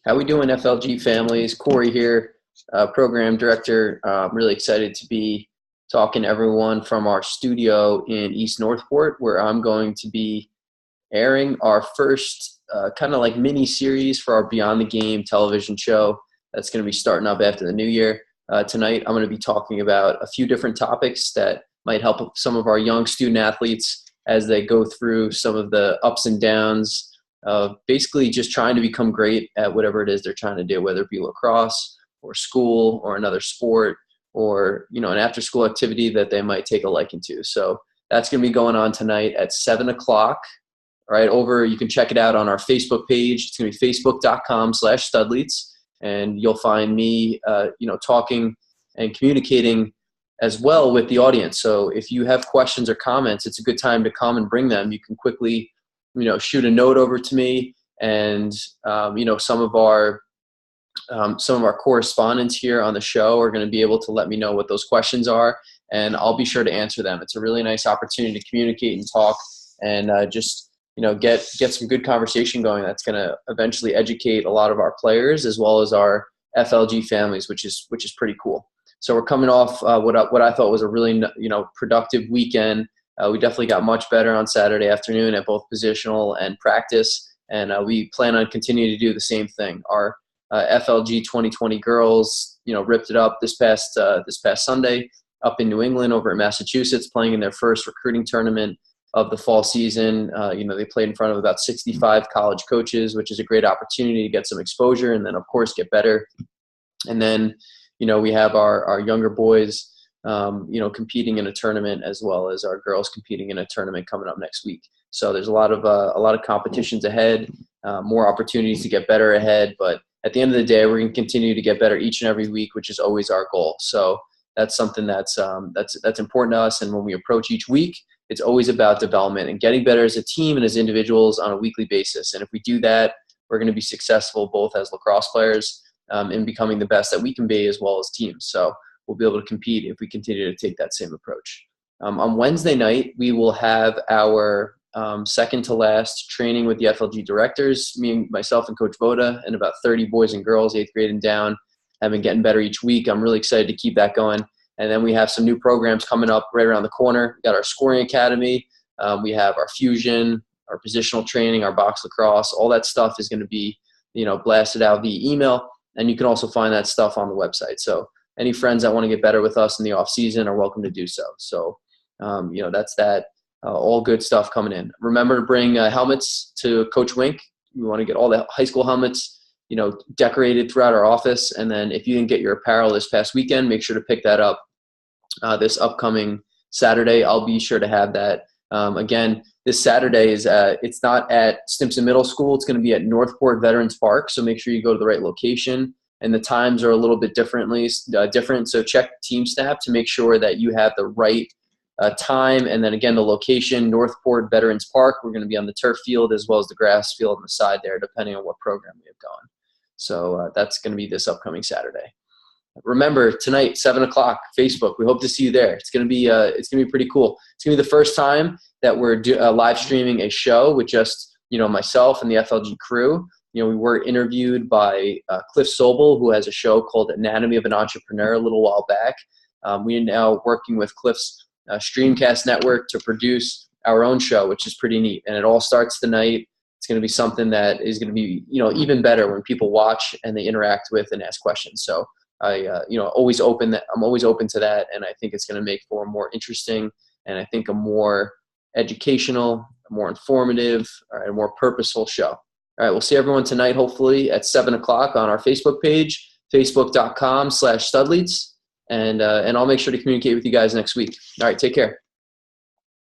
How we doing, FLG families? Corey here, program director. I'm really excited to be talking to everyone from our studio in East Northport, where I'm going to be airing our first kind of like mini series for our Beyond the Game television show that's going to be starting up after the new year. Tonight, I'm going to be talking about a few different topics that might help some of our young student athletes as they go through some of the ups and downs of basically just trying to become great at whatever it is they're trying to do, whether it be lacrosse or school or another sport or, an after school activity that they might take a liking to. So that's going to be going on tonight at 7 o'clock. All right, you can check it out on our Facebook page. It's going to be facebook.com/studleets. And you'll find me, talking and communicating as well with the audience. So if you have questions or comments, it's a good time to come and bring them. You can quickly shoot a note over to me, and some of our correspondents here on the show are going to be able to let me know what those questions are, and I'll be sure to answer them. It's a really nice opportunity to communicate and talk, and get some good conversation going. That's going to eventually educate a lot of our players as well as our FLG families, which is pretty cool. So we're coming off what I thought was a really productive weekend. We definitely got much better on Saturday afternoon at both positional and practice, and we plan on continuing to do the same thing. Our FLG 2020 girls, ripped it up this past Sunday up in New England over in Massachusetts, playing in their first recruiting tournament of the fall season. They played in front of about 65 college coaches, which is a great opportunity to get some exposure and then, of course, get better. And then, we have our younger boys competing in a tournament, as well as our girls competing in a tournament coming up next week. So there's a lot of competitions ahead, more opportunities to get better ahead. But at the end of the day, we're going to continue to get better each and every week, which is always our goal. So that's something that's important to us. And when we approach each week, it's always about development and getting better as a team and as individuals on a weekly basis. And if we do that, we're going to be successful both as lacrosse players in becoming the best that we can be, as well as teams. So we'll be able to compete if we continue to take that same approach. On Wednesday night, we will have our second to last training with the FLG directors. Myself and Coach Voda, and about 30 boys and girls, 8th grade and down, have been getting better each week. I'm really excited to keep that going. And then we have some new programs coming up right around the corner. We got our scoring academy. We have our fusion, our positional training, our box lacrosse. All that stuff is going to be, blasted out via email. And you can also find that stuff on the website. So any friends that want to get better with us in the off season are welcome to do so. So, that's that. All good stuff coming in. Remember to bring helmets to Coach Wink. We want to get all the high school helmets, decorated throughout our office. And then if you didn't get your apparel this past weekend, make sure to pick that up this upcoming Saturday. I'll be sure to have that. Again, this Saturday it's not at Stimson Middle School. It's going to be at Northport Veterans Park. So make sure you go to the right location. And the times are a little bit different. So check team staff to make sure that you have the right time. And then again, the location, Northport Veterans Park. We're going to be on the turf field as well as the grass field on the side there, depending on what program we have going. So that's going to be this upcoming Saturday. Remember, tonight, 7 o'clock, Facebook. We hope to see you there. It's going to be pretty cool. It's going to be the first time that we're live streaming a show with just myself and the FLG crew. We were interviewed by Cliff Sobel, who has a show called Anatomy of an Entrepreneur a little while back. We are now working with Cliff's Streamcast network to produce our own show, which is pretty neat. And it all starts tonight. It's going to be something that is going to be, even better when people watch and they interact with and ask questions. So I'm always open to that. And I think it's going to make for a more interesting and I think a more educational, a more informative, and a more purposeful show. All right. We'll see everyone tonight, hopefully at 7 o'clock on our Facebook page, facebook.com/studleets. And I'll make sure to communicate with you guys next week. All right. Take care.